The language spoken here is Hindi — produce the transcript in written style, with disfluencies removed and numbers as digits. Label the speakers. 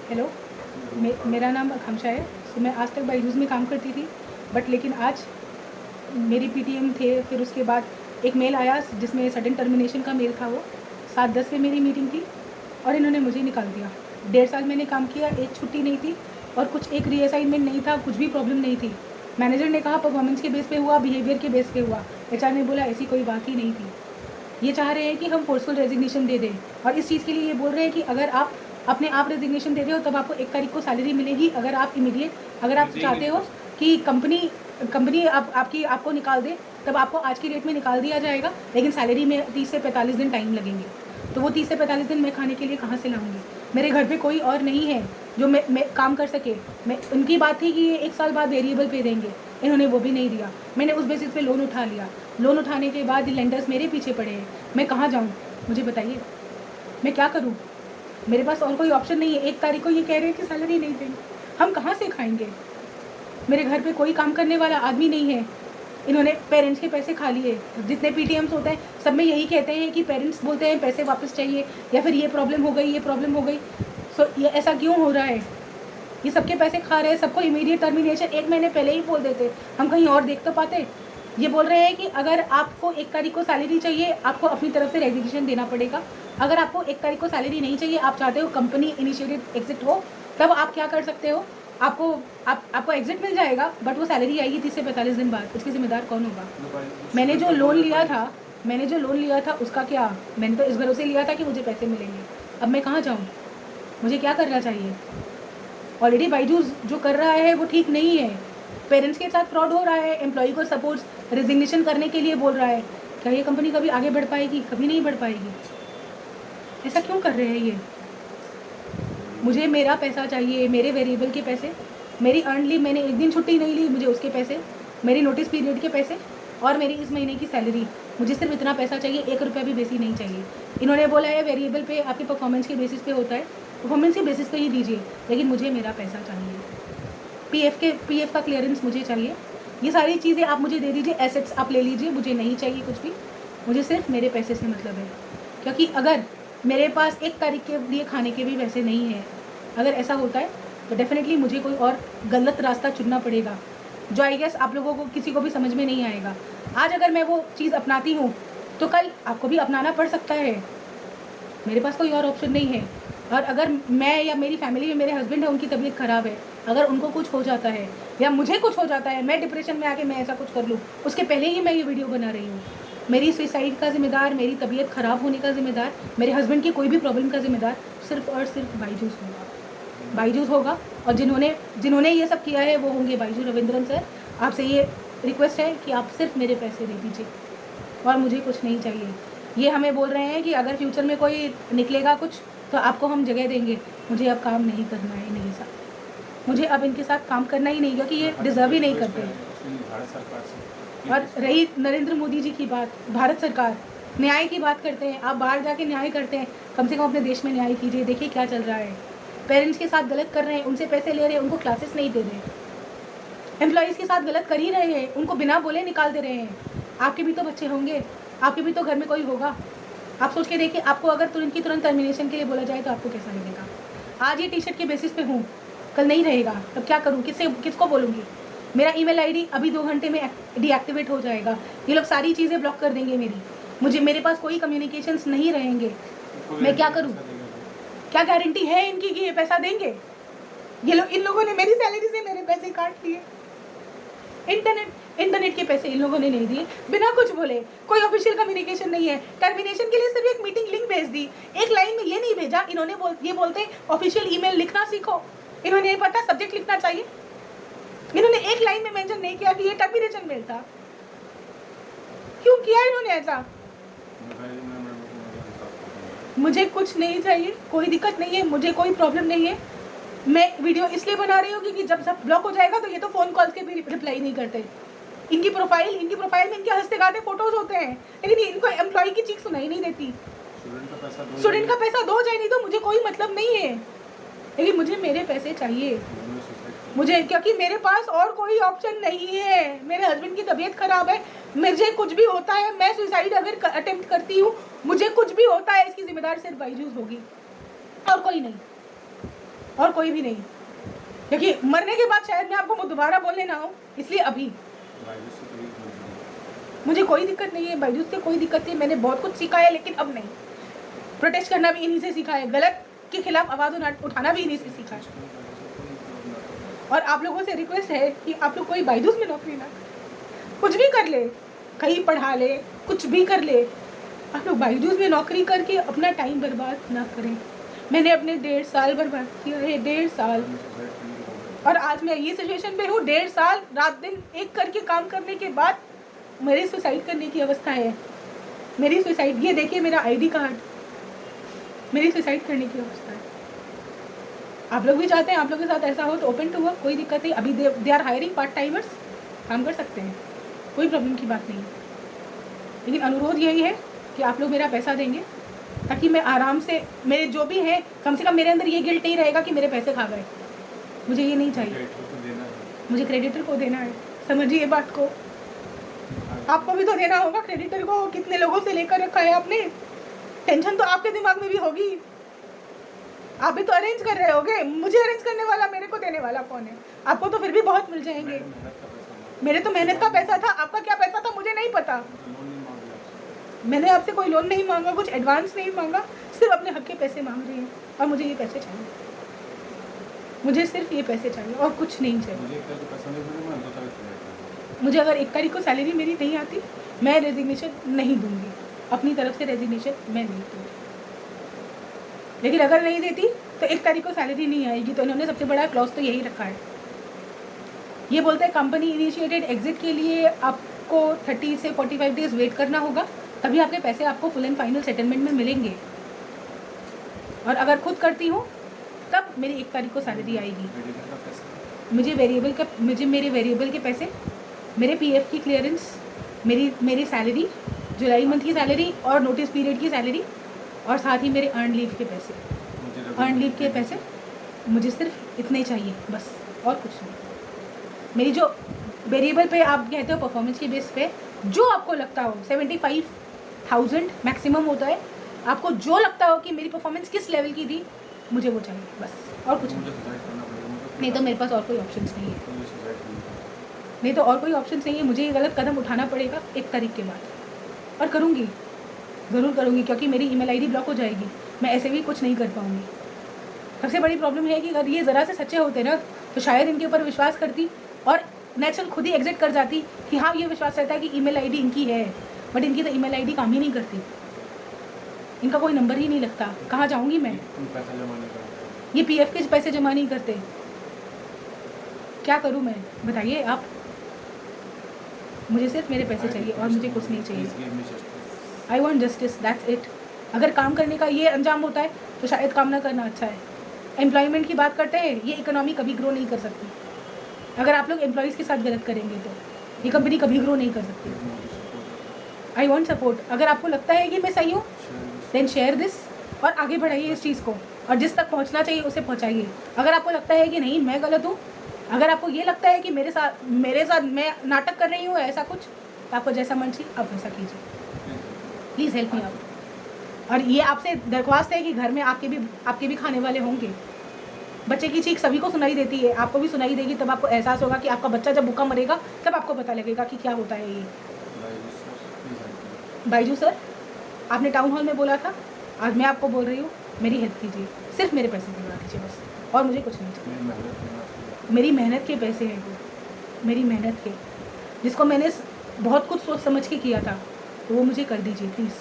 Speaker 1: हेलो, मेरा नाम आकांक्षा है। तो मैं आज तक बायजूस में काम करती थी, बट लेकिन आज मेरी पीटीएम थे, फिर उसके बाद एक मेल आया जिसमें सडन टर्मिनेशन का मेल था। वो 7:10 पे मेरी मीटिंग थी और इन्होंने मुझे निकाल दिया। 1.5 साल मैंने काम किया, एक छुट्टी नहीं थी और कुछ एक रीअसाइनमेंट नहीं था, कुछ भी प्रॉब्लम नहीं थी। मैनेजर ने कहा परफॉर्मेंस के बेस पे हुआ, बिहेवियर के बेस पे हुआ। एचआर ने बोला ऐसी कोई बात ही नहीं थी। ये चाह रहे हैं कि हम फोर्सफुल रेजिग्नेशन दे दें और इस चीज़ के लिए ये बोल रहे हैं कि अगर आप अपने आप रेजिग्नेशन दे रहे हो तब आपको 1 तारीख को सैलरी मिलेगी। अगर आप चाहते हो कि कंपनी आपको निकाल दे, तब आपको आज की डेट में निकाल दिया जाएगा, लेकिन सैलरी में 30 से 45 दिन टाइम लगेंगे। तो वो 30 से 45 दिन मैं खाने के लिए कहाँ से लाऊंगी? मेरे घर पे कोई और नहीं है जो मैं काम कर सके। उनकी बात थी कि ये 1 साल बाद वेरिएबल पे देंगे, इन्होंने वो भी नहीं दिया। मैंने उस बेसिस पे लोन उठा लिया। लोन उठाने के बाद लेंडर्स मेरे पीछे पड़े हैं। मैं कहाँ जाऊँ? मुझे बताइए, मैं क्या करूँ? मेरे पास और कोई ऑप्शन नहीं है। 1 तारीख को ये कह रहे हैं कि सैलरी नहीं देंगे, हम कहाँ से खाएंगे? मेरे घर पे कोई काम करने वाला आदमी नहीं है। इन्होंने पेरेंट्स के पैसे खा लिए। जितने पीटीएम्स होते हैं सब में यही कहते हैं कि पेरेंट्स बोलते हैं पैसे वापस चाहिए, या फिर ये प्रॉब्लम हो गई। सो ये ऐसा क्यों हो रहा है? ये सबके पैसे खा रहे हैं, सबको इमीडिएट टर्मिनेशन 1 महीने पहले ही बोल देते, हम कहीं और देख तो पाते। ये बोल रहे हैं कि अगर आपको 1 तारीख को सैलरी चाहिए, आपको अपनी तरफ से रेजिग्नेशन देना पड़ेगा। अगर आपको 1 तारीख को सैलरी नहीं चाहिए, आप चाहते हो कंपनी इनिशिएटेड एग्जिट हो, तब आप क्या कर सकते हो? आपको एग्जिट मिल जाएगा, बट वो सैलरी आएगी 30 से 45 दिन बाद। उसके जिम्मेदार कौन होगा? मैंने जो लोन लिया था उसका क्या? मैंने तो इस भरोसे लिया था कि मुझे पैसे मिलेंगे। अब मैं कहाँ जाऊँ? मुझे क्या करना चाहिए? ऑलरेडी बायजूस जो कर रहा है वो ठीक नहीं है। पेरेंट्स के साथ फ्रॉड हो रहा है, एम्प्लॉय को सपोर्ट रेजिग्नेशन करने के लिए बोल रहा है। क्या ये कंपनी कभी आगे बढ़ पाएगी? कभी नहीं बढ़ पाएगी। ऐसा क्यों कर रहे हैं ये? मुझे मेरा पैसा चाहिए, मेरे वेरिएबल के पैसे, मेरी अर्न लीव, मैंने एक दिन छुट्टी नहीं ली, मुझे उसके पैसे, मेरी नोटिस पीरियड के पैसे और मेरी इस महीने की सैलरी। मुझे सिर्फ इतना पैसा चाहिए, 1 रुपया भी बेसी नहीं चाहिए। इन्होंने बोला है वेरिएबल पे आपकी परफॉर्मेंस के बेसिस पे होता है, परफॉर्मेंस के बेसिस पे ही दीजिए, लेकिन मुझे मेरा पैसा चाहिए। पीएफ का क्लियरेंस मुझे चाहिए। ये सारी चीज़ें आप मुझे दे दीजिए, एसेट्स आप ले लीजिए, मुझे नहीं चाहिए कुछ भी। मुझे सिर्फ मेरे पैसे से मतलब है, क्योंकि अगर मेरे पास 1 तारीख के लिए खाने के भी पैसे नहीं हैं, अगर ऐसा होता है तो डेफिनेटली मुझे कोई और गलत रास्ता चुनना पड़ेगा, जो आई गेस आप लोगों को किसी को भी समझ में नहीं आएगा। आज अगर मैं वो चीज़ अपनाती हूँ तो कल आपको भी अपनाना पड़ सकता है। मेरे पास कोई और ऑप्शन नहीं है। और अगर मैं या मेरी फैमिली में मेरे हस्बैंड है, उनकी तबीयत ख़राब है, अगर उनको कुछ हो जाता है या मुझे कुछ हो जाता है, मैं डिप्रेशन में आके मैं ऐसा कुछ कर लूँ, उसके पहले ही मैं ये वीडियो बना रही हूँ। मेरी सुसाइड का जिम्मेदार, मेरी तबीयत ख़राब होने का जिम्मेदार, मेरे हस्बैंड की कोई भी प्रॉब्लम का जिम्मेदार सिर्फ और सिर्फ बायजूस होगा। और जिन्होंने ये सब किया है वो होंगे बायजू रविंद्रन सर। आपसे ये रिक्वेस्ट है कि आप सिर्फ मेरे पैसे दे दीजिए और मुझे कुछ नहीं चाहिए। ये हमें बोल रहे हैं कि अगर फ्यूचर में कोई निकलेगा कुछ तो आपको हम जगह देंगे। मुझे अब काम नहीं करना है इनके साथ, मुझे अब इनके साथ काम करना ही नहीं, क्योंकि ये डिज़र्व ही नहीं करते हैं। और रही नरेंद्र मोदी जी की बात, भारत सरकार न्याय की बात करते हैं, आप बाहर जाके न्याय करते हैं, कम से कम अपने देश में न्याय कीजिए। देखिए क्या चल रहा है, पेरेंट्स के साथ गलत कर रहे हैं, उनसे पैसे ले रहे हैं, उनको क्लासेस नहीं दे रहे, एम्प्लॉयज़ के साथ गलत कर ही रहे हैं, उनको बिना बोले निकाल दे रहे हैं। आपके भी तो बच्चे होंगे, आपके भी तो घर में कोई होगा। आप सोच के देखिए, आपको अगर तुरंत की तुरंत टर्मिनेशन के लिए बोला जाए तो आपको कैसा लगेगा? आज ये टी-शर्ट के बेसिस पे हूँ, कल नहीं रहेगा, तब क्या करूँ? किसको बोलूँगी? मेरा ईमेल आईडी अभी 2 घंटे में डीएक्टिवेट हो जाएगा। ये लोग सारी चीज़ें ब्लॉक कर देंगे मेरे पास कोई कम्युनिकेशंस नहीं रहेंगे। मैं क्या करूँ? क्या गारंटी है इनकी कि ये पैसा देंगे? इन लोगों ने मेरी सैलरी से मेरे पैसे काट लिए। इंटरनेट के पैसे इन लोगों ने नहीं दिए, बिना कुछ बोले। कोई ऑफिशियल कम्युनिकेशन नहीं है। टर्मिनेशन के लिए सिर्फ एक मीटिंग लिंक भेज दी, एक लाइन में ये नहीं भेजा। इन्होंने ये बोलते ऑफिशियल ईमेल लिखना सीखो। इन्होंने ये पता सब्जेक्ट लिखना चाहिए। इन्होंने एक लाइन में मेंशन नहीं किया कि ये टर्मिनेशन मेल था। क्यों किया इन्होंने ऐसा? मुझे कुछ नहीं चाहिए, कोई दिक्कत नहीं है, मुझे कोई प्रॉब्लम नहीं है। मैं वीडियो इसलिए बना रही हूँ क्योंकि जब सब ब्लॉक हो जाएगा तो ये तो फ़ोन कॉल के भी रिप्लाई नहीं करते। इनकी प्रोफाइल में इनके हंसते गाते फोटोज होते हैं, लेकिन इनको एम्प्लॉय की चीख सुनाई नहीं देती। स्टूडेंट का पैसा दो चाहे नहीं दो, मुझे कोई मतलब नहीं है, लेकिन मुझे मेरे पैसे चाहिए। मुझे, क्योंकि मेरे पास और कोई ऑप्शन नहीं है। मेरे हस्बैंड की तबीयत खराब है, मुझे कुछ भी होता है, मैं सुसाइड अगर अटेम्प्ट करती हूँ, मुझे कुछ भी होता है, इसकी जिम्मेदार सिर्फ बायजूस होगी और कोई नहीं। और कोई भी नहीं, क्योंकि मरने के बाद शायद मैं आपको दोबारा बोलने ना हो, इसलिए अभी मुझे कोई दिक्कत नहीं है। बायजूस से कोई दिक्कत नहीं, मैंने बहुत कुछ सीखा है, लेकिन अब नहीं। प्रोटेस्ट करना भी इन्हीं से सीखा है, गलत के खिलाफ आवाज़ उठाना भी इन्हीं से सीखा है। और आप लोगों से रिक्वेस्ट है कि आप लोग कोई बायजूस में नौकरी ना, कुछ भी कर ले, कहीं पढ़ा ले, कुछ भी कर ले, आप लोग बायजूस में नौकरी करके अपना टाइम बर्बाद ना करें। मैंने अपने 1.5 साल बर्बाद किया है, 1.5 साल, और आज मैं ये सिचुएशन पे हूँ। 1.5 साल रात दिन एक करके काम करने के बाद मेरी सुसाइड करने की अवस्था है। मेरी सुसाइड, ये देखिए मेरा ID कार्ड, मेरी सुसाइड करने की अवस्था है। आप लोग भी चाहते हैं आप लोग के साथ ऐसा हो तो ओपन टू वर्क, कोई दिक्कत नहीं। अभी they are hiring part timers, काम कर सकते हैं, कोई प्रॉब्लम की बात नहीं है। लेकिन अनुरोध यही है कि आप लोग मेरा पैसा देंगे ताकि मैं आराम से, मेरे जो भी है, कम से कम मेरे अंदर ये गिल्ट नहीं रहेगा कि मेरे पैसे खा गए। मुझे ये नहीं चाहिए, मुझे क्रेडिटर को देना है। समझिए बात को, आपको भी तो देना होगा क्रेडिटर को। कितने लोगों से लेकर रखा है आपने, टेंशन तो आपके दिमाग में भी होगी। आप भी तो अरेंज कर रहे होगे, मुझे अरेंज करने वाला, मेरे को देने वाला कौन है? आपको तो फिर भी बहुत मिल जाएंगे। मेरे तो मेहनत का पैसा था, आपका क्या पैसा था मुझे नहीं पता। मैंने आपसे कोई लोन नहीं मांगा, कुछ एडवांस नहीं मांगा, सिर्फ अपने हक के पैसे मांग रही हैं। और मुझे ये पैसे चाहिए, मुझे सिर्फ ये पैसे चाहिए और कुछ नहीं चाहिए। मुझे अगर 1 तारीख को सैलरी मेरी नहीं आती, मैं रेजिग्नेशन नहीं दूंगी, अपनी तरफ से रेजिग्नेशन मैं नहीं दूंगी। लेकिन अगर नहीं देती तो 1 तारीख को सैलरी नहीं आएगी। तो इन्होंने सबसे बड़ा क्लॉज तो यही रखा है। ये बोलते हैं कंपनी इनिशिएटेड एग्जिट के लिए आपको 30 से 45 डेज वेट करना होगा, तभी आपके पैसे आपको फुल एंड फाइनल सेटलमेंट में मिलेंगे। और अगर खुद करती हूँ तब मेरी 1 तारीख को सैलरी आएगी। मुझे मेरे वेरिएबल के पैसे, मेरे PF की क्लियरेंस, मेरी सैलरी, जुलाई मंथ की सैलरी और नोटिस पीरियड की सैलरी, और साथ ही मेरे अर्न लीव के पैसे। अर्न लीव के पैसे मुझे सिर्फ इतने ही चाहिए बस, और कुछ नहीं। मेरी जो वेरिएबल पे आप कहते हो परफॉर्मेंस के बेस पे, जो आपको लगता हो 75,000 मैक्सिमम होता है, आपको जो लगता हो कि मेरी परफॉर्मेंस किस लेवल की थी, मुझे वो चाहिए बस, और कुछ नहीं। तो मेरे पास और कोई ऑप्शंस नहीं है, नहीं तो और कोई ऑप्शंस नहीं है। मुझे ये गलत कदम उठाना पड़ेगा 1 तारीख के बाद, और करूँगी, ज़रूर करूँगी, क्योंकि मेरी ईमेल ID ब्लॉक हो जाएगी। मैं ऐसे भी कुछ नहीं कर पाऊँगी। सबसे बड़ी प्रॉब्लम है कि अगर ये ज़रा से सच्चे होते ना, तो शायद इनके ऊपर विश्वास करती और नेचुरल खुद ही एग्जिट कर जाती कि हाँ, ये विश्वास रहता है कि ईमेल ID इनकी है, बट इनकी तो ईमेल ID काम ही नहीं करती, इनका कोई नंबर ही नहीं लगता। कहाँ जाऊँगी मैं? ये PF के पैसे जमा नहीं करते, क्या करूँ मैं, बताइए आप। मुझे सिर्फ मेरे पैसे चाहिए और मुझे कुछ नहीं चाहिए। I want justice, that's it. अगर काम करने का ये अंजाम होता है तो शायद काम ना करना अच्छा है। एम्प्लॉयमेंट की बात करते हैं, ये इकोनॉमी कभी ग्रो नहीं कर सकती। अगर आप लोग एम्प्लॉयज़ के साथ गलत करेंगे तो ये कंपनी कभी ग्रो नहीं कर सकती। I want support. अगर आपको लगता है कि मैं सही हूँ, देन शेयर दिस और आगे बढ़ाइए इस चीज़ को, और जिस तक पहुँचना चाहिए उसे पहुँचाइए। अगर आपको लगता है कि नहीं मैं गलत हूँ, अगर आपको ये लगता है कि मेरे साथ मैं नाटक कर रही हूँ ऐसा कुछ, तो आपको जैसा मन चाहिए आप वैसा कीजिए। Please help me out. और ये आपसे दरख्वास्त है कि घर में आपके भी खाने वाले होंगे। बच्चे की चीख सभी को सुनाई देती है, आपको भी सुनाई देगी। तब आपको एहसास होगा कि आपका बच्चा जब भूखा मरेगा तब आपको पता लगेगा कि क्या होता है ये। बायजू सर, आपने टाउन हॉल में बोला था, आज मैं आपको बोल रही हूँ, मेरी हेल्प कीजिए, सिर्फ मेरे पैसे दिलवा दीजिए बस, और मुझे कुछ नहीं चाहिए। मेरी मेहनत के पैसे हैं वो, मेरी मेहनत के, जिसको मैंने बहुत कुछ सोच समझ के किया था, तो वो मुझे कर दीजिए प्लीज़।